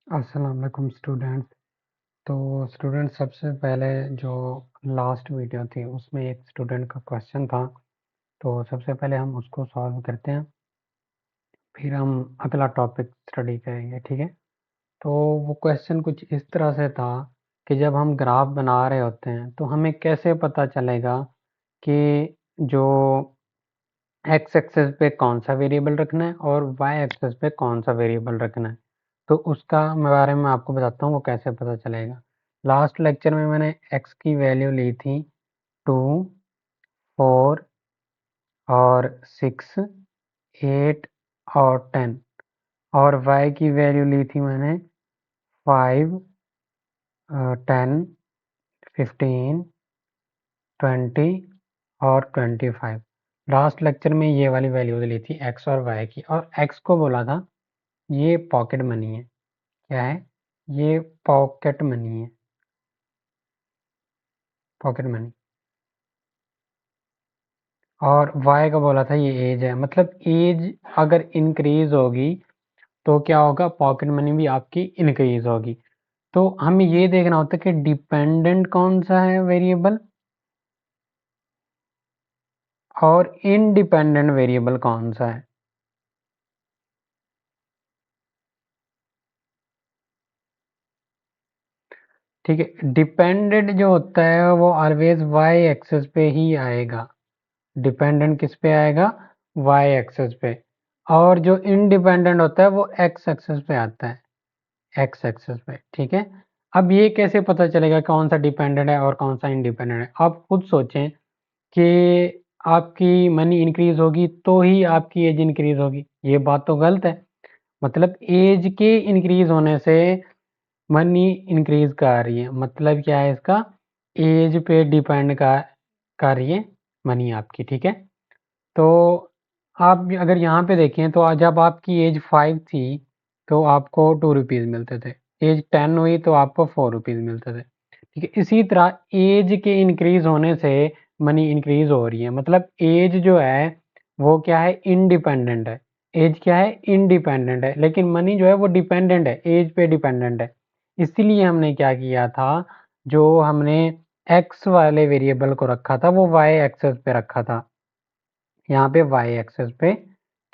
अस्सलाम वालेकुम स्टूडेंट्स। तो स्टूडेंट्स, सबसे पहले जो लास्ट वीडियो थी उसमें एक स्टूडेंट का क्वेश्चन था, तो सबसे पहले हम उसको सॉल्व करते हैं, फिर हम अगला टॉपिक स्टडी करेंगे। ठीक है। तो वो क्वेश्चन कुछ इस तरह से था कि जब हम ग्राफ बना रहे होते हैं तो हमें कैसे पता चलेगा कि जो एक्स एक्सेस पे कौन सा वेरिएबल रखना है और वाई एक्सेस पे कौन सा वेरिएबल रखना है। तो उसका बारे में आपको बताता हूँ वो कैसे पता चलेगा। लास्ट लेक्चर में मैंने एक्स की वैल्यू ली थी 2, 4 और 6, 8 और 10, और वाई की वैल्यू ली थी मैंने 5, 10, 15, 20 और 25। लास्ट लेक्चर में ये वाली वैल्यू ली थी एक्स और वाई की, और एक्स को बोला था ये पॉकेट मनी है। क्या है? ये पॉकेट मनी है, पॉकेट मनी। और वाई का बोला था ये एज है, मतलब एज अगर इंक्रीज होगी तो क्या होगा, पॉकेट मनी भी आपकी इंक्रीज होगी। तो हमें ये देखना होता है कि डिपेंडेंट कौन सा है वेरिएबल और इंडिपेंडेंट वेरिएबल कौन सा है। ठीक है। डिपेंडेंट जो होता है वो ऑलवेज वाई एक्सेस पे ही आएगा। डिपेंडेंट किस पे आएगा? वाई एक्सेस पे। और जो इंडिपेंडेंट होता है वो एक्स एक्सेस पे आता है, एक्स एक्सेस पे। ठीक है। अब ये कैसे पता चलेगा कौन सा डिपेंडेंट है और कौन सा इंडिपेंडेंट है? आप खुद सोचें कि आपकी मनी इंक्रीज होगी तो ही आपकी एज इंक्रीज होगी, ये बात तो गलत है। मतलब एज के इंक्रीज होने से मनी इंक्रीज कर रही है, मतलब क्या है इसका? एज पे डिपेंड कर रही है मनी आपकी। ठीक है। तो आप अगर यहाँ पे देखें तो जब आपकी एज 5 थी तो आपको 2 रुपीज़ मिलते थे, एज 10 हुई तो आपको 4 रुपीज़ मिलते थे। ठीक है। इसी तरह एज के इंक्रीज होने से मनी इंक्रीज हो रही है, मतलब एज जो है वो क्या है? इंडिपेंडेंट है। एज क्या है? इंडिपेंडेंट है, लेकिन मनी जो है वो डिपेंडेंट है, एज पे डिपेंडेंट है। इसीलिए हमने क्या किया था, जो हमने एक्स वाले वेरिएबल को रखा था वो वाई एक्सेस पे रखा था। यहाँ पे वाई एक्सेस पे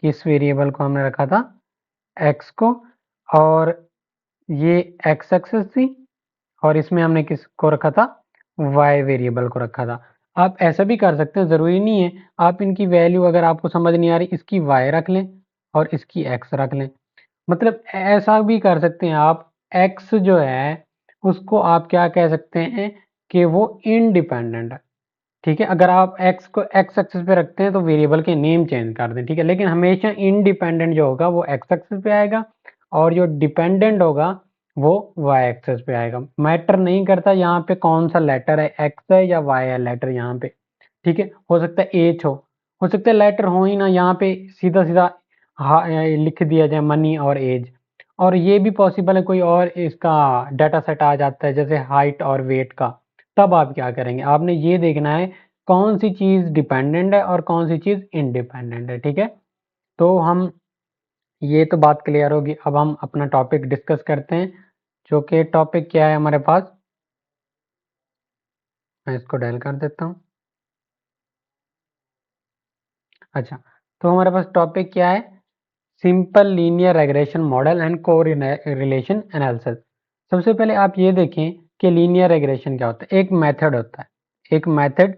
किस वेरिएबल को हमने रखा था? एक्स को। और ये एक्स एक्सेस थी और इसमें हमने किसको रखा था? वाई वेरिएबल को रखा था। आप ऐसा भी कर सकते हैं, ज़रूरी नहीं है। आप इनकी वैल्यू अगर आपको समझ नहीं आ रही, इसकी वाई रख लें और इसकी एक्स रख लें। मतलब ऐसा भी कर सकते हैं आप। एक्स जो है उसको आप क्या कह सकते हैं कि वो इंडिपेंडेंट है। ठीक है। अगर आप एक्स को एक्स एक्सिस पे रखते हैं तो वेरिएबल के नेम चेंज कर दें। ठीक है। लेकिन हमेशा इंडिपेंडेंट जो होगा वो एक्स एक्सिस पे आएगा और जो डिपेंडेंट होगा वो वाई एक्सिस पे आएगा। मैटर नहीं करता यहाँ पे कौन सा लेटर है, एक्स है या वाई है लेटर यहाँ पे। ठीक है। हो सकता है एच हो सकता है लेटर हो ही ना, यहाँ पे सीधा सीधा लिख दिया जाए मनी और एज। और ये भी पॉसिबल है कोई और इसका डाटा सेट आ जाता है जैसे हाइट और वेट का। तब आप क्या करेंगे? आपने ये देखना है कौन सी चीज़ डिपेंडेंट है और कौन सी चीज़ इंडिपेंडेंट है। ठीक है। तो हम ये तो बात क्लियर होगी। अब हम अपना टॉपिक डिस्कस करते हैं, जो कि टॉपिक क्या है हमारे पास। मैं इसको डायल कर देता हूँ। अच्छा, तो हमारे पास टॉपिक क्या है? Simple linear regression model and correlation analysis. सबसे पहले आप ये देखें कि लीनियर रेग्रेशन क्या होता है। एक मेथड होता है, एक मेथड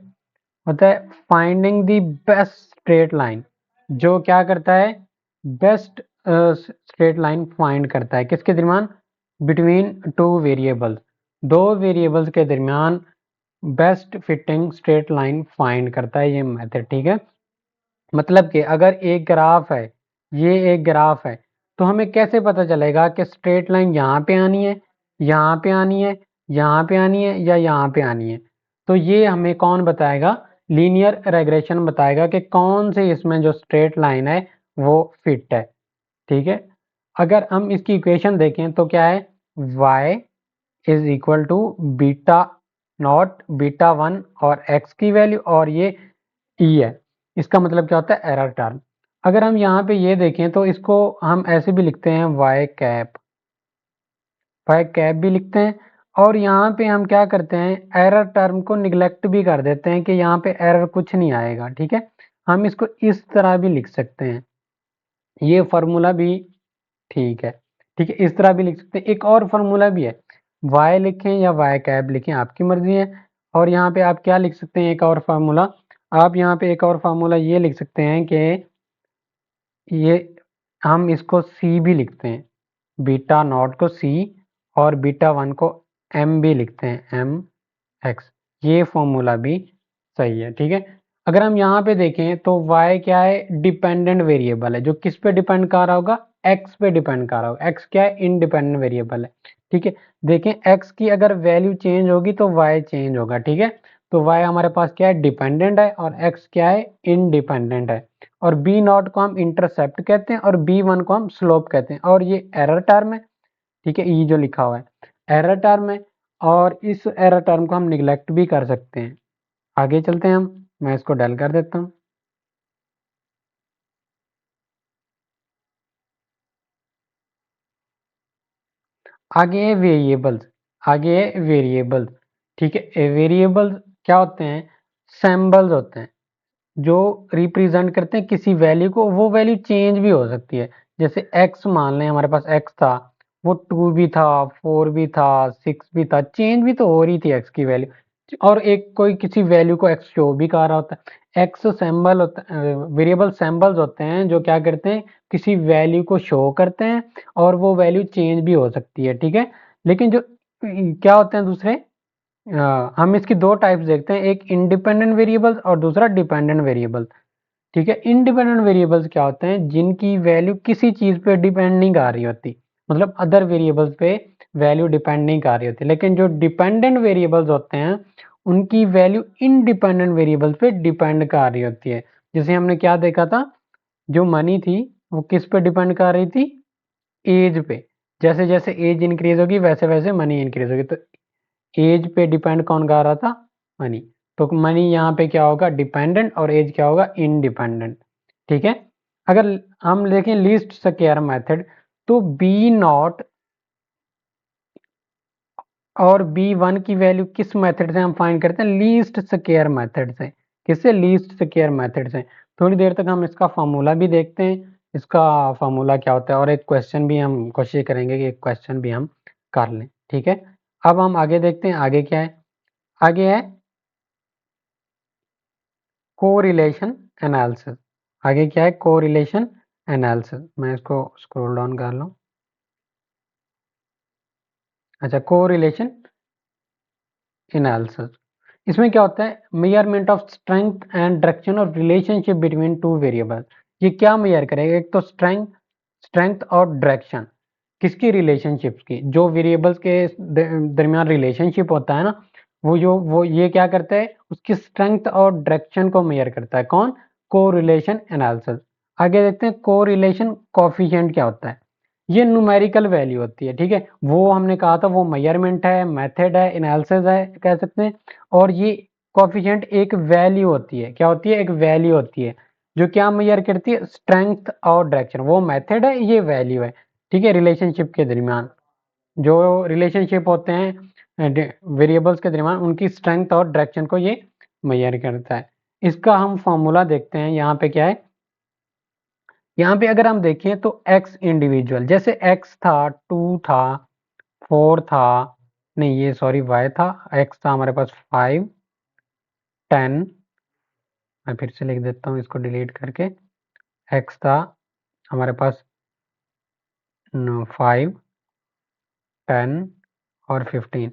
होता है finding the best straight line, जो क्या करता है? बेस्ट स्ट्रेट लाइन फाइंड करता है किसके दरमियान? बिटवीन टू वेरिएबल्स, दो वेरिएबल्स के दरमियान best fitting straight line find करता है ये मेथड। ठीक है। मतलब कि अगर एक ग्राफ है, ये एक ग्राफ है, तो हमें कैसे पता चलेगा कि स्ट्रेट लाइन यहाँ पे आनी है, यहाँ पे आनी है, यहाँ पे आनी है या यहाँ पे आनी है? तो ये हमें कौन बताएगा? लीनियर रेग्रेशन बताएगा कि कौन से इसमें जो स्ट्रेट लाइन है वो फिट है। ठीक है। अगर हम इसकी इक्वेशन देखें तो क्या है? y is equal to beta naught beta 1 और x की वैल्यू, और ये ई है। इसका मतलब क्या होता है? Error term. अगर हम यहाँ पे ये देखें तो इसको हम ऐसे भी लिखते हैं वाई कैप, वाई कैप भी लिखते हैं। और यहाँ पे हम क्या करते हैं, एरर टर्म को निगलेक्ट भी कर देते हैं कि यहाँ पे एरर कुछ नहीं आएगा, ठीक है। हम इसको इस तरह भी लिख सकते हैं, ये फार्मूला भी ठीक है, ठीक है, इस तरह भी लिख सकते हैं। एक और फार्मूला भी है, वाई लिखें या वाई कैप लिखें आपकी मर्जी है। और यहाँ पे आप क्या लिख सकते हैं, एक और फार्मूला, आप यहाँ पे एक और फार्मूला ये लिख सकते हैं कि ये हम इसको सी भी लिखते हैं, बीटा नॉट को सी और बीटा वन को एम भी लिखते हैं, एम एक्स, ये फॉर्मूला भी सही है, ठीक है। अगर हम यहाँ पे देखें तो y क्या है, डिपेंडेंट वेरिएबल है, जो किस पे डिपेंड कर रहा होगा, x पे डिपेंड कर रहा होगा। x क्या है, इंडिपेंडेंट वेरिएबल है, ठीक है। देखें x की अगर वैल्यू चेंज होगी तो y चेंज होगा, ठीक है। तो y हमारे पास क्या है, डिपेंडेंट है, और x क्या है, इंडिपेंडेंट है। और b नॉट को हम इंटरसेप्ट कहते हैं और b वन को हम स्लोप कहते हैं, और ये एरर टर्म है, ठीक है, ये जो लिखा हुआ है एरर टर्म है। और इस एरर टर्म को हम निगलेक्ट भी कर सकते हैं। आगे चलते हैं हम, मैं इसको डेल कर देता हूँ। आगे है वेरिएबल्स, आगे है वेरिएबल्स, ठीक है। वेरिएबल्स क्या होते हैं, सैम्बल्स होते हैं जो रिप्रेजेंट करते हैं किसी वैल्यू को, वो वैल्यू चेंज भी हो सकती है। जैसे x मान लें, हमारे पास x था, वो 2 भी था, 4 भी था, 6 भी था, चेंज भी तो हो रही थी x की वैल्यू। और एक कोई किसी वैल्यू को x शो भी कर रहा होता है। x सैम्बल होता है, वेरिएबल सैम्बल्स होते हैं जो क्या करते हैं, किसी वैल्यू को शो करते हैं, और वो वैल्यू चेंज भी हो सकती है, ठीक है। लेकिन जो क्या होते हैं दूसरे, हम इसकी दो टाइप्स देखते हैं, एक इंडिपेंडेंट वेरिएबल्स और दूसरा डिपेंडेंट वेरिएबल, ठीक है। इंडिपेंडेंट वेरिएबल्स क्या होते हैं, जिनकी वैल्यू किसी चीज पे डिपेंड नहीं कर रही होती, मतलब अदर वेरिएबल्स पे वैल्यू डिपेंड नहीं कर रही होती। लेकिन जो डिपेंडेंट वेरिएबल्स होते हैं, उनकी वैल्यू इंडिपेंडेंट वेरिएबल्स पे डिपेंड कर रही होती है। जैसे हमने क्या देखा था, जो मनी थी वो किस पे डिपेंड कर रही थी, एज पे। जैसे जैसे एज इंक्रीज होगी वैसे वैसे मनी इंक्रीज होगी। तो एज पे डिपेंड कौन कर रहा था, मनी। तो मनी यहाँ पे क्या होगा, डिपेंडेंट, और एज क्या होगा, इंडिपेंडेंट, ठीक है। अगर हम देखें लीस्ट स्क्वायर मेथड, तो बी नॉट और बी वन की वैल्यू किस मेथड से हम फाइंड करते हैं, लीस्ट स्क्वायर मेथड से। किससे, लीस्ट स्क्वायर मेथड से। थोड़ी देर तक हम इसका फार्मूला भी देखते हैं, इसका फार्मूला क्या होता है, और एक क्वेश्चन भी हम कोशिश करेंगे कि एक क्वेश्चन भी हम कर लें, ठीक है। अब हम आगे देखते हैं, आगे क्या है, आगे है कोरिलेशन एनालिसिस। आगे क्या है, कोरिलेशन एनालिसिस। मैं इसको स्क्रॉल डाउन कर लूं। अच्छा, कोरिलेशन एनालिसिस, इसमें क्या होता है, measurement of strength and direction of relationship between two variable. ये क्या मेजर करेगा, एक तो स्ट्रेंथ, स्ट्रेंथ और डायरेक्शन, किसकी, रिलेशनशिप की। जो वेरिएबल्स के दरमियान रिलेशनशिप होता है ना, वो ये क्या करता है, उसकी स्ट्रेंथ और डायरेक्शन को मेजर करता है, कौन, कोरिलेशन एनालिसिस। आगे देखते हैं कोरिलेशन कोफिशिएंट क्या होता है। ये न्यूमेरिकल वैल्यू होती है, ठीक है। वो हमने कहा था वो मेजरमेंट है, मेथड है, एनालिसिस है, कह सकते हैं। और ये कोफिशिएंट एक वैल्यू होती है, क्या होती है, एक वैल्यू होती है, जो क्या मेजर करती है, स्ट्रेंथ और डायरेक्शन। वो मेथड है, ये वैल्यू है, ठीक है। रिलेशनशिप के दरमियान जो रिलेशनशिप होते हैं वेरिएबल्स के दरमियान, उनकी स्ट्रेंथ और डायरेक्शन को ये मेजर करता है। इसका हम फॉर्मूला देखते हैं, यहाँ पे क्या है, यहाँ पे अगर हम देखें तो x इंडिविजुअल, जैसे x था, 2 था, 4 था, नहीं ये सॉरी y था, x था हमारे पास 5, 10, मैं फिर से लिख देता हूँ इसको डिलीट करके, x था हमारे पास 5, 10 और 15।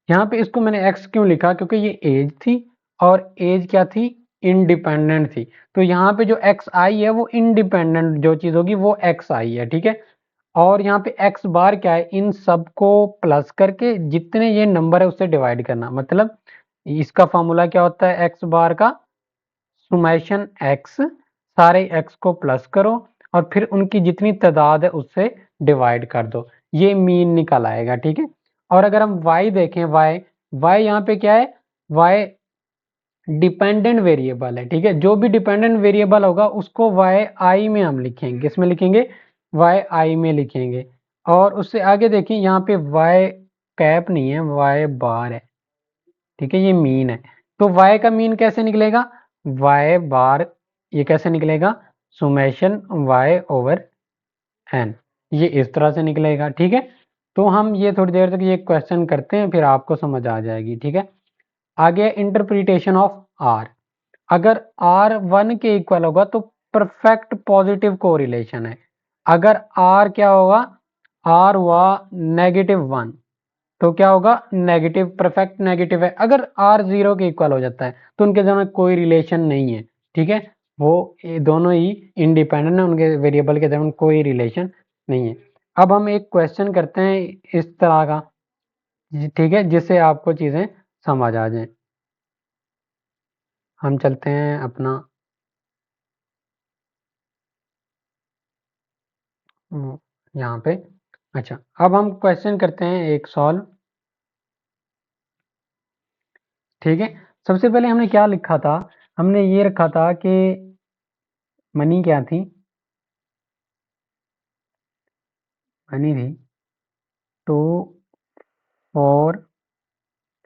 यहाँ पे इसको मैंने x क्यों लिखा, क्योंकि ये एज थी, और एज क्या थी, इंडिपेंडेंट थी। तो यहाँ पे जो एक्स आई है वो इंडिपेंडेंट जो चीज होगी वो एक्स आई है, ठीक है। और यहाँ पे एक्स बार क्या है, इन सबको प्लस करके जितने ये नंबर है उससे डिवाइड करना। मतलब इसका फॉर्मूला क्या होता है, एक्स बार का सुमेशन एक्स, सारे एक्स को प्लस करो और फिर उनकी जितनी तादाद है उससे डिवाइड कर दो, ये मीन निकल आएगा, ठीक है। और अगर हम y देखें, y यहाँ पे क्या है, y डिपेंडेंट वेरिएबल है, ठीक है। जो भी डिपेंडेंट वेरिएबल होगा उसको y i में हम लिखेंगे, किसमें लिखेंगे, y i में लिखेंगे। और उससे आगे देखिए यहाँ पे y कैप नहीं है, y बार है, ठीक है, ये मीन है। तो y का मीन कैसे निकलेगा, y बार, ये कैसे निकलेगा, सुमेशन y ओवर n, ये इस तरह से निकलेगा, ठीक है। तो हम ये थोड़ी देर तक ये क्वेश्चन करते हैं, फिर आपको समझ आ जाएगी, ठीक है। आगे इंटरप्रिटेशन ऑफ r, अगर r 1 के इक्वल होगा तो परफेक्ट पॉजिटिव कोरिलेशन है। अगर r क्या होगा, r हुआ -1 तो क्या होगा, नेगेटिव, परफेक्ट नेगेटिव है। अगर r 0 के इक्वल हो जाता है तो उनके दोनों कोई रिलेशन नहीं है, ठीक है, वो ये दोनों ही इंडिपेंडेंट है, उनके वेरिएबल के दरमियान कोई रिलेशन नहीं है। अब हम एक क्वेश्चन करते हैं इस तरह का, ठीक है, जिससे आपको चीज़ें समझ आ जाएं। हम चलते हैं अपना यहाँ पे। अच्छा, अब हम क्वेश्चन करते हैं एक सॉल्व, ठीक है। सबसे पहले हमने क्या लिखा था, हमने ये रखा था कि मनी क्या थी, मनी थी 2, 4,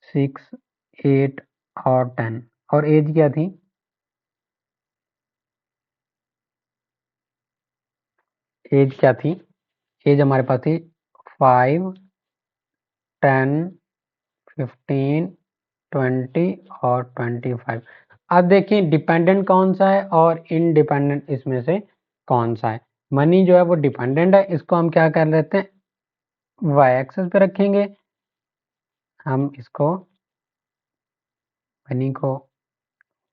6, 8 और 10, और एज क्या थी, एज क्या थी, एज हमारे पास थी 5, 10, 15, 20 और 25। अब देखिए डिपेंडेंट कौन सा है और इनडिपेंडेंट इसमें से कौन सा है। मनी जो है वो डिपेंडेंट है, इसको हम क्या कर लेते हैं, वाई एक्सेस पे रखेंगे, हम इसको मनी को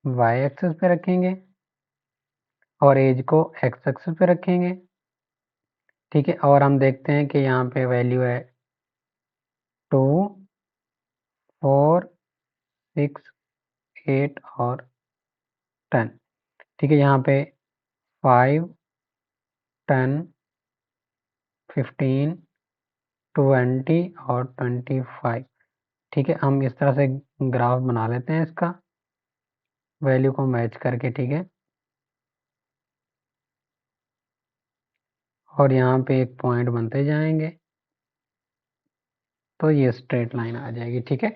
वाई एक्सेस पे रखेंगे और एज को एक्स एक्सेस पे रखेंगे, ठीक है। और हम देखते हैं कि यहाँ पे वैल्यू है 2, 4, 6, 8 और 10, ठीक है। यहाँ पे 5, 10, 15, 20 और 25, ठीक है। हम इस तरह से ग्राफ बना लेते हैं इसका, वैल्यू को मैच करके, ठीक है। और यहाँ पे एक पॉइंट बनते जाएंगे तो ये स्ट्रेट लाइन आ जाएगी, ठीक है।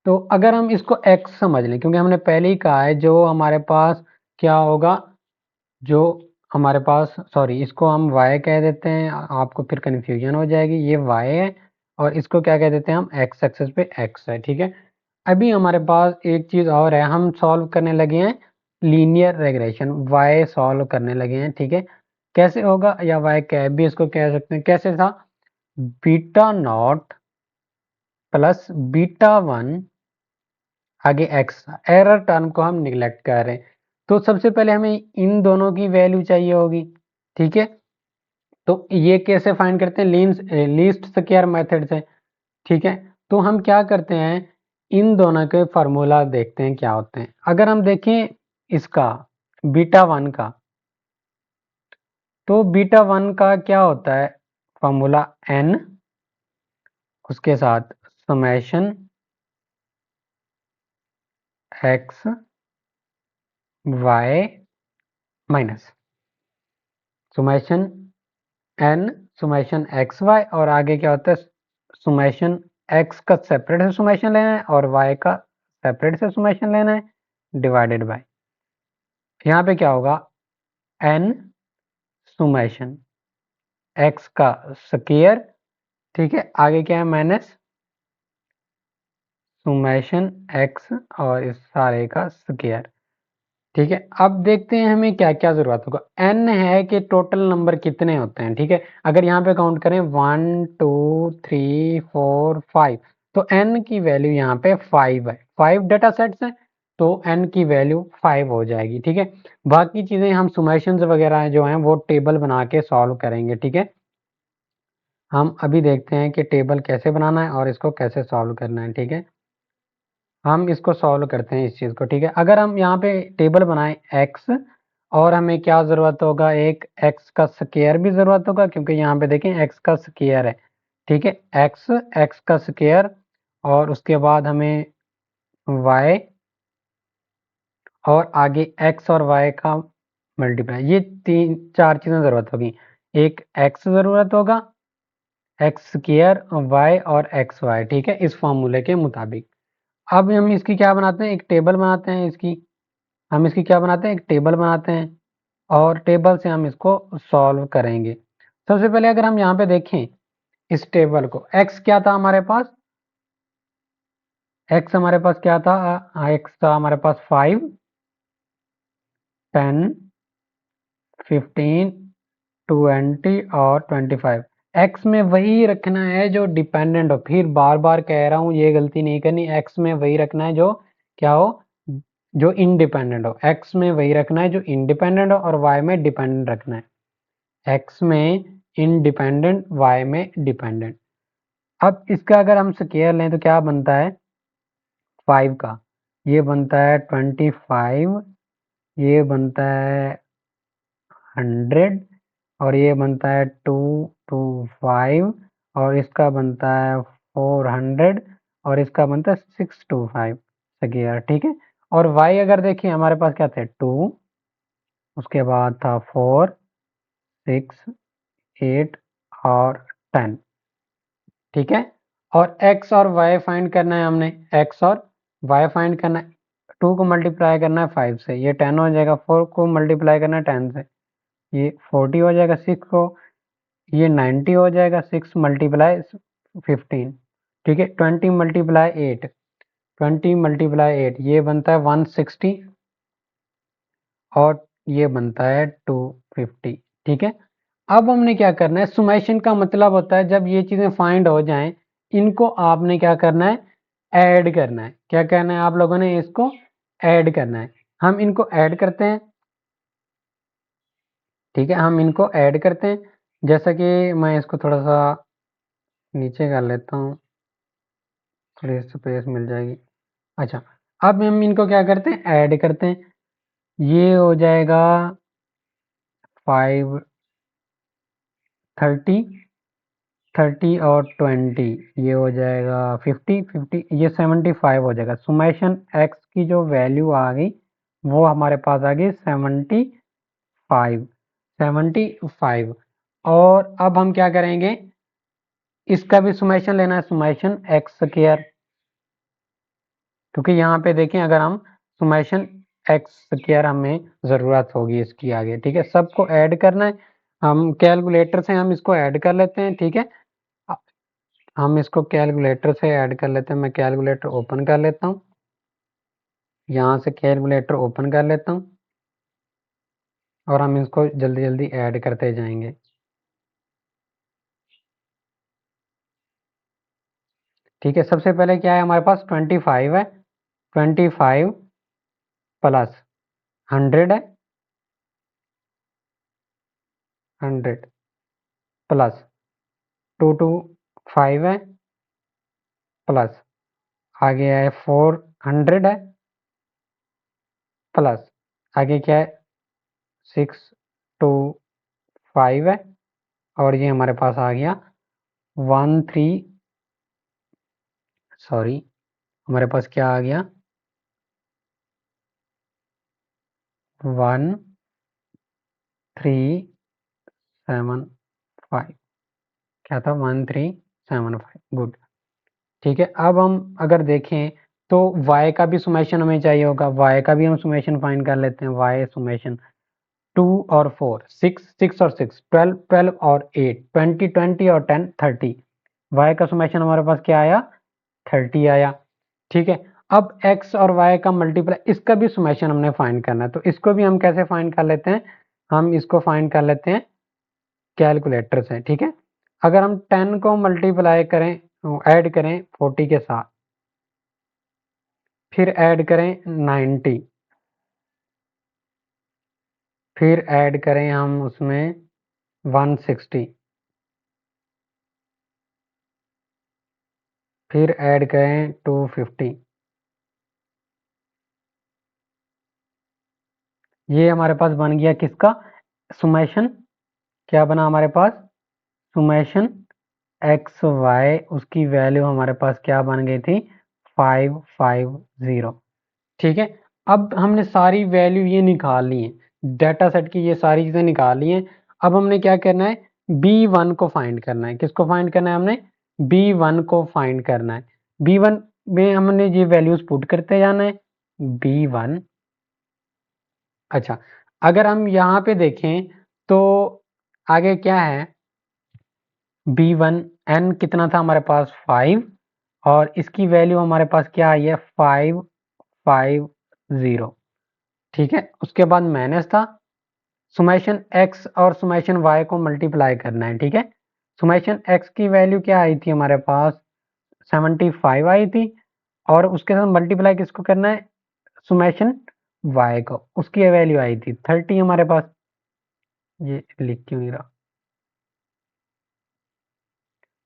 तो अगर हम इसको x समझ लें, क्योंकि हमने पहले ही कहा है जो हमारे पास क्या होगा, जो हमारे पास, सॉरी, इसको हम y कह देते हैं, आपको फिर कन्फ्यूजन हो जाएगी, ये y है और इसको क्या कह देते हैं हम, x एक्सेस पे x है, ठीक है। अभी हमारे पास एक चीज़ और है, हम सॉल्व करने लगे हैं लीनियर रेग्रेशन, y सॉल्व करने लगे हैं, ठीक है। कैसे होगा, या y कैप भी इसको कह सकते हैं, कैसे था, बीटा नॉट प्लस बीटा 1 आगे x, एरर टर्म को हम निगलेक्ट कर रहे हैं। तो सबसे पहले हमें इन दोनों की वैल्यू चाहिए होगी, ठीक है। तो ये कैसे फाइंड करते हैं, लीस्ट स्क्वायर मेथड से, ठीक है। तो हम क्या करते हैं, इन दोनों के फार्मूला देखते हैं क्या होते हैं। अगर हम देखें इसका बीटा 1 का, तो बीटा 1 का क्या होता है फार्मूला, n, उसके साथ summation x y minus summation n summation x y, और आगे क्या होता है, सुमेशन x का सेपरेट से सुमेशन लेना है और y का सेपरेट से सुमेशन लेना है, डिवाइडेड बाय, यहाँ पे क्या होगा, n सुमेशन x का स्क्वायर, ठीक है, आगे क्या है माइनस सुमेशन x और इस सारे का स्क्वायर, ठीक है। अब देखते हैं हमें क्या क्या जरूरत होगा, n है कि टोटल नंबर कितने होते हैं, ठीक है। अगर यहाँ पे काउंट करें 1, 2, 3, 4, 5, तो n की वैल्यू यहाँ पे 5 है, 5 डेटा सेट्स हैं तो n की वैल्यू 5 हो जाएगी, ठीक है। बाकी चीज़ें हम सुमेशंस वगैरह जो हैं वो टेबल बना के सॉल्व करेंगे, ठीक है। हम अभी देखते हैं कि टेबल कैसे बनाना है और इसको कैसे सॉल्व करना है, ठीक है। हम इसको सॉल्व करते हैं इस चीज़ को, ठीक है। अगर हम यहाँ पे टेबल बनाएं x, और हमें क्या ज़रूरत होगा, एक x का स्क्वायर भी ज़रूरत होगा, क्योंकि यहाँ पे देखें x का स्क्वायर है, ठीक है, x का स्क्वायर, और उसके बाद हमें y और आगे x और y का मल्टीप्लाई, ये 3-4 चीज़ें ज़रूरत होगी। एक x ज़रूरत होगा, एक्स स्क्वायर वाई और एक्स वाई, ठीक है, इस फॉर्मूले के मुताबिक। अब हम इसकी क्या बनाते हैं, एक टेबल बनाते हैं हम इसकी क्या बनाते हैं, एक टेबल बनाते हैं और टेबल से हम इसको सॉल्व करेंगे। सबसे पहले अगर हम यहाँ पे देखें इस टेबल को, एक्स क्या था हमारे पास, एक्स हमारे पास क्या था, एक्स था हमारे पास 5, 10, 15, 20 और 25। एक्स में वही रखना है जो डिपेंडेंट हो, फिर बार बार कह रहा हूँ ये गलती नहीं करनी, एक्स में वही रखना है जो क्या हो, जो इंडिपेंडेंट हो। एक्स में वही रखना है जो इंडिपेंडेंट हो और वाई में डिपेंडेंट रखना है। एक्स में इंडिपेंडेंट, वाई में डिपेंडेंट। अब इसका अगर हम स्क्वायर लें तो क्या बनता है, 5 का ये बनता है 25, ये बनता है 100 और ये बनता है 225 और इसका बनता है 400 और इसका बनता है 625 स्क्वायर, ठीक है। और y अगर देखिए हमारे पास क्या थे, 2, उसके बाद था 4, 6, 8 और 10, ठीक है। और x और y फाइंड करना है हमने, x और y फाइंड करना है। 2 को मल्टीप्लाई करना है 5 से, ये 10 हो जाएगा। 4 को मल्टीप्लाई करना है 10 से, ये 40 हो जाएगा। 6 को, ये 90 हो जाएगा। 6 मल्टीप्लाई 15, ठीक है। 20 मल्टीप्लाई 8, 20 मल्टीप्लाई 8 ये बनता है 160 और ये बनता है 250, ठीक है। अब हमने क्या करना है, सुमेशन का मतलब होता है जब ये चीजें फाइंड हो जाएं, इनको आपने क्या करना है, ऐड करना है। क्या करना है आप लोगों ने, इसको ऐड करना है। हम इनको ऐड करते हैं, ठीक है, हम इनको ऐड करते हैं। जैसा कि मैं इसको थोड़ा सा नीचे कर लेता हूँ, थोड़ी स्पेस मिल जाएगी। अच्छा, अब हम इनको क्या करते हैं, ऐड करते हैं। ये हो जाएगा 5, 30, 30 और 20, ये हो जाएगा 50, 50, ये 75 हो जाएगा। सुमेशन एक्स की जो वैल्यू आ गई वो हमारे पास आ गई 75, 75। और अब हम क्या करेंगे, इसका भी सुमेशन लेना है, सुमेशन एक्स स्क्वायर, क्योंकि यहाँ पे देखें अगर हम सुमेशन एक्स स्क्वायर हमें ज़रूरत होगी इसकी आगे, ठीक है। सबको ऐड करना है, हम कैलकुलेटर से हम इसको ऐड कर लेते हैं, ठीक है। हम इसको कैलकुलेटर से ऐड कर लेते हैं। मैं कैलकुलेटर ओपन कर लेता हूँ, यहाँ से कैलकुलेटर ओपन कर लेता हूँ और हम इसको जल्दी जल्दी ऐड करते जाएंगे, ठीक है। सबसे पहले क्या है हमारे पास, 25 है, 25 प्लस 100 है, 100 प्लस 225 है, प्लस आगे है 400 है, प्लस आगे क्या है 625 है और ये हमारे पास आ गया 13, सॉरी हमारे पास क्या आ गया 1375, क्या था 1375, गुड, ठीक है। अब हम अगर देखें तो y का भी सुमेशन हमें चाहिए होगा, y का भी हम सुमेशन फाइंड कर लेते हैं। y सुमेशन 2 और 4, 6, 6 और 6, 12, 12 और 8, 20, 20 और 10, 30। y का सुमेशन हमारे पास क्या आया, 30 आया, ठीक है। अब x और y का मल्टीप्लाई, इसका भी सुमेशन हमने फाइंड करना है, तो इसको भी हम कैसे फाइंड कर लेते हैं, हम इसको फाइंड कर लेते हैं कैलकुलेटर से, ठीक है। अगर हम 10 को मल्टीप्लाई करें, ऐड करें 40 के साथ, फिर ऐड करें 90, फिर ऐड करें हम उसमें 160, फिर ऐड करें 250, ये हमारे पास बन गया किसका, सुमेशन। क्या बना हमारे पास, सुमेशन एक्स वाई, उसकी वैल्यू हमारे पास क्या बन गई थी, 550, ठीक है। अब हमने सारी वैल्यू ये निकाल ली है, डाटा सेट की ये सारी चीज़ें निकाल ली हैं। अब हमने क्या करना है, B1 को फाइंड करना है। किसको फाइंड करना है हमने? B1 को फाइंड करना है। B1 में हमने ये वैल्यूज पुट करते जाना है। B1, अच्छा, अगर हम यहाँ पे देखें तो आगे क्या है? B1 n कितना था हमारे पास? 5, और इसकी वैल्यू हमारे पास क्या आई है? 550। ठीक है, उसके बाद माइनस था, सुमेशन x और सुमेशन y को मल्टीप्लाई करना है। ठीक है, सुमेशन x की वैल्यू क्या आई थी हमारे पास? 75 आई थी, और उसके साथ मल्टीप्लाई किसको करना है? सुमेशन y को, उसकी वैल्यू आई थी 30 हमारे पास। ये लिख क्यों नहीं रहा?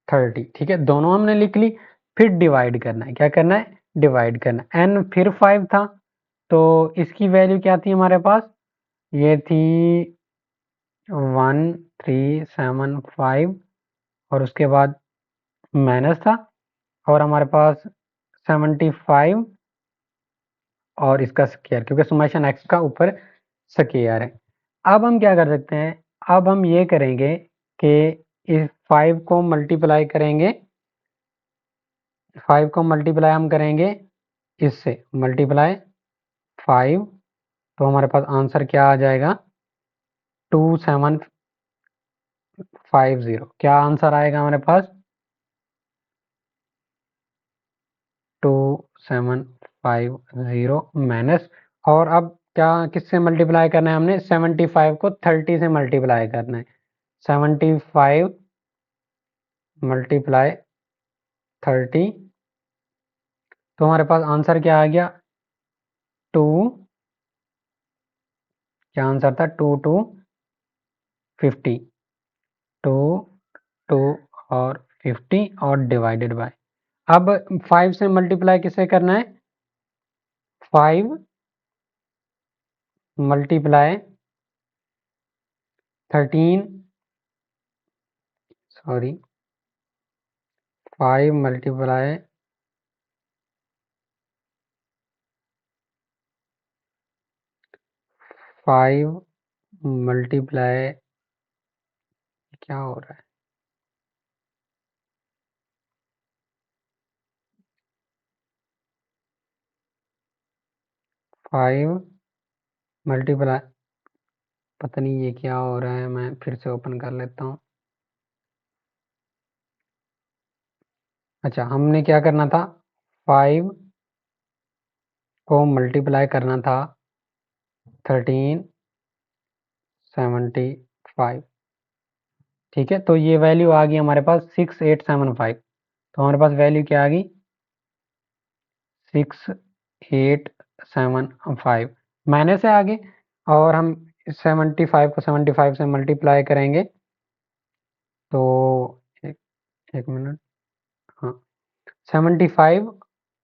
30। ठीक है, दोनों हमने लिख ली। फिर डिवाइड करना है। क्या करना है? डिवाइड करना है। n फिर 5 था, तो इसकी वैल्यू क्या थी हमारे पास? ये थी 1375, और उसके बाद माइनस था, और हमारे पास 75 और इसका स्क्वायर, क्योंकि सुमेशन x का ऊपर स्क्वायर है। अब हम क्या कर सकते हैं? अब हम ये करेंगे कि इस 5 को मल्टीप्लाई करेंगे, 5 को मल्टीप्लाई हम करेंगे इससे, मल्टीप्लाई 5, तो हमारे पास आंसर क्या आ जाएगा? 2750। क्या आंसर आएगा हमारे पास? 2750 माइनस, और अब क्या किससे मल्टीप्लाई करना है हमने? 75 को 30 से मल्टीप्लाई करना है। 75 मल्टीप्लाई 30, तो हमारे पास आंसर क्या आ गया? 2, क्या आंसर था? 2 टू 2 और 50, और डिवाइडेड बाय, अब 5 से मल्टीप्लाई किससे करना है? 5 मल्टीप्लाई 13, सॉरी, 5 मल्टीप्लाई 5 मल्टीप्लाई, क्या हो रहा है? 5 मल्टीप्लाई, पता नहीं ये क्या हो रहा है, मैं फिर से ओपन कर लेता हूँ। अच्छा, हमने क्या करना था? 5 को मल्टीप्लाई करना था 1375। ठीक है, तो ये वैल्यू आ गई हमारे पास 6875। तो हमारे पास वैल्यू क्या आ गई? 6875 माइनस से आगे, और हम 75 को 75 से मल्टीप्लाई करेंगे, तो एक, एक मिनट, हाँ, 75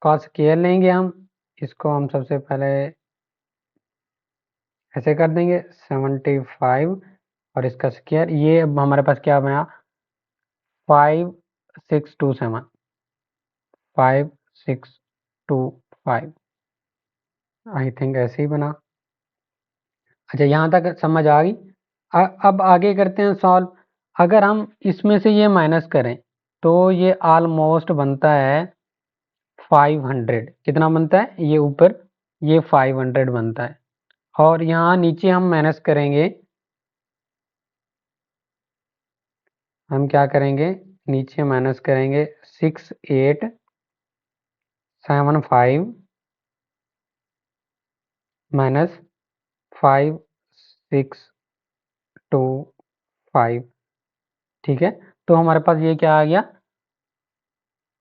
का स्क्वायर लेंगे हम, इसको हम सबसे पहले ऐसे कर देंगे 75, और इसका स्क्वायर, ये अब हमारे पास क्या बना? 5627, 5625, आई थिंक ऐसे ही बना। अच्छा, यहाँ तक समझ आ गई। अब आगे करते हैं सॉल्व। अगर हम इसमें से ये माइनस करें, तो ये ऑलमोस्ट बनता है 500। कितना बनता है? ये ऊपर ये 500 बनता है, और यहाँ नीचे हम माइनस करेंगे। हम क्या करेंगे? नीचे माइनस करेंगे 6875 माइनस 5625। ठीक है, तो हमारे पास ये क्या आ गया?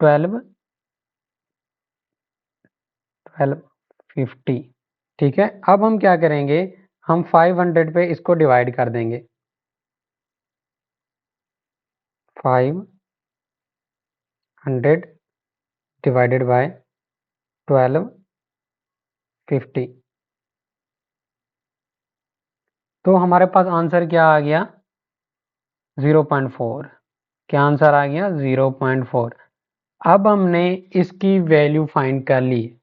1250। ठीक है, अब हम क्या करेंगे? हम 500 पे इसको डिवाइड कर देंगे। 500 डिवाइडेड बाय 1250, तो हमारे पास आंसर क्या आ गया? 0.4। क्या आंसर आ गया? 0.4। अब हमने इसकी वैल्यू फाइंड कर ली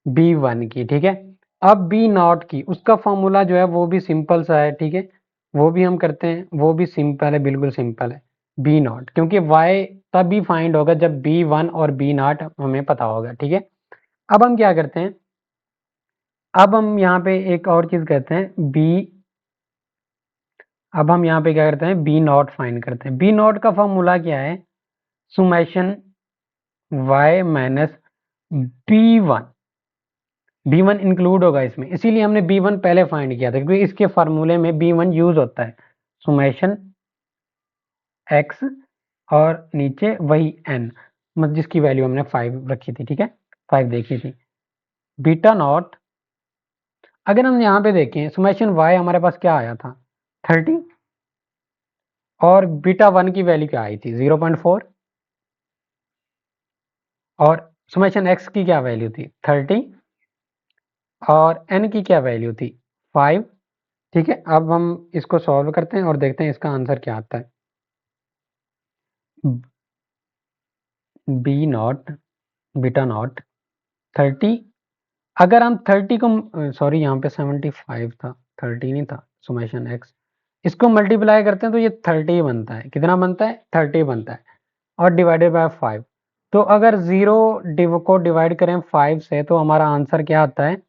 B1 की। ठीक है, अब B0 की, उसका फॉर्मूला जो है वो भी सिंपल सा है। ठीक है, वो भी हम करते हैं, वो भी सिंपल है, बिल्कुल सिंपल है। बी नॉट, क्योंकि वाई तभी फाइंड होगा जब बी वन और बी नॉट हमें पता होगा, ठीक है। अब हम क्या करते हैं, अब हम यहाँ पे एक और चीज करते हैं, बी, अब हम यहाँ पे क्या करते हैं, बी नॉट फाइंड करते हैं। बी नॉट का फॉर्मूला क्या है, summation y minus b one, b one include होगा इसमें, इसीलिए हमने बी वन पहले फाइंड किया था, क्योंकि इसके फार्मूले में बी वन यूज होता है। सुमेशन एक्स और नीचे वही एन, मतलब जिसकी वैल्यू हमने 5 रखी थी, ठीक है, 5 देखी थी। बीटा नॉट, अगर हम यहाँ पे देखें सुमेशन वाई हमारे पास क्या आया था, 30, और बीटा वन की वैल्यू क्या आई थी, 0.4, और सुमेशन एक्स की क्या वैल्यू थी, 30, और एन की क्या वैल्यू थी, 5, ठीक है। अब हम इसको सॉल्व करते हैं और देखते हैं इसका आंसर क्या आता है। बी नॉट, बीटा नॉट 30, अगर हम 30 को, सॉरी यहाँ पे 75 था, 30 नहीं था, सुमेशन एक्स, इसको मल्टीप्लाई करते हैं तो ये 30 बनता है, कितना बनता है, 30 बनता है, और डिवाइडेड बाय 5। तो अगर जीरो को डिवाइड करें 5 से तो हमारा आंसर क्या आता है,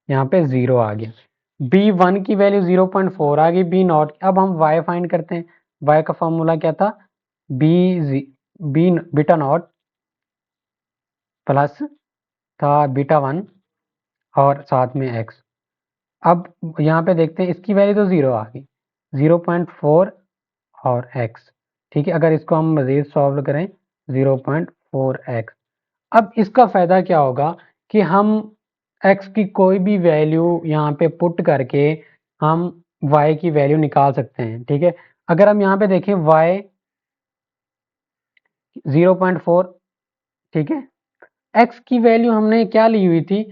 यहाँ पे 0 आ गया। बी वन की वैल्यू 0.4 आ गई, बी नॉट। अब हम वाई फाइंड करते हैं, वाई का फॉर्मूला क्या था, b b beta naught plus था बीटा वन और साथ में एक्स। अब यहाँ पे देखते हैं इसकी वैल्यू तो 0 आ गई, 0.4 और x, ठीक है। अगर इसको हम मजीद सॉल्व करें 0.4x, अब इसका फायदा क्या होगा कि हम x की कोई भी वैल्यू यहाँ पे पुट करके हम y की वैल्यू निकाल सकते हैं, ठीक है। अगर हम यहाँ पे देखें y 0.4, ठीक है, x की वैल्यू हमने क्या ली हुई थी,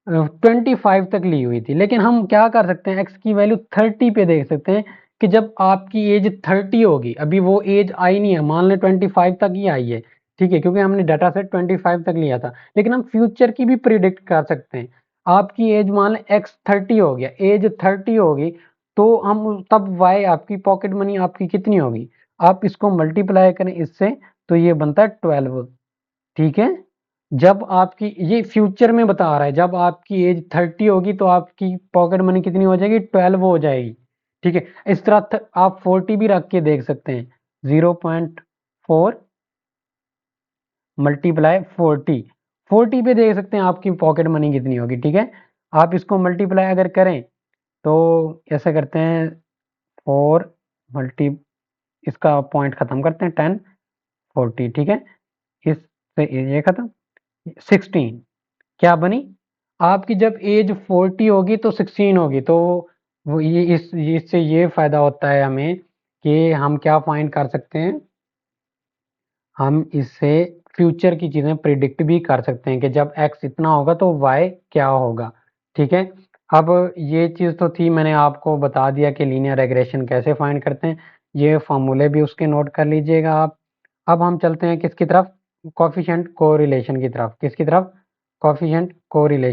25 तक ली हुई थी, लेकिन हम क्या कर सकते हैं, x की वैल्यू 30 पे देख सकते हैं कि जब आपकी एज 30 होगी, अभी वो एज आई नहीं है, मान लें 25 तक ही आई है, ठीक है, क्योंकि हमने डाटा सेट 25 तक लिया था, लेकिन हम फ्यूचर की भी प्रिडिक्ट कर सकते हैं। आपकी एज मान लें x 30 हो गया, एज 30 होगी, तो हम तब y आपकी पॉकेट मनी आपकी कितनी होगी, आप इसको मल्टीप्लाई करें इससे तो ये बनता है 12, ठीक है। जब आपकी, ये फ्यूचर में बता रहा है, जब आपकी एज 30 होगी तो आपकी पॉकेट मनी कितनी हो जाएगी, 12 हो जाएगी, ठीक है। इस तरह आप 40 भी रख के देख सकते हैं, 0.4 मल्टीप्लाई 40 पे देख सकते हैं आपकी पॉकेट मनी कितनी होगी, ठीक है। आप इसको मल्टीप्लाई अगर करें तो ऐसा करते हैं, 4 मल्टी, इसका पॉइंट खत्म करते हैं, 10 40, ठीक है, इससे ये खत्म, 16 क्या बनी, आपकी जब एज 40 होगी तो 16 होगी, तो वो ये इससे ये फायदा होता है हमें कि हम क्या फाइंड कर सकते हैं, हम इससे फ्यूचर की चीजें प्रिडिक्ट भी कर सकते हैं कि जब x इतना होगा तो y क्या होगा, ठीक है। अब ये चीज तो थी, मैंने आपको बता दिया कि लीनियर रेग्रेशन कैसे फाइंड करते हैं, ये फॉर्मूले भी उसके नोट कर लीजिएगा आप। अब हम चलते हैं किसकी तरफ, कोफिशिएंट कोरिलेशन की तरफ, किसकी तरफ, कोफिशिएंट कोरिलेशन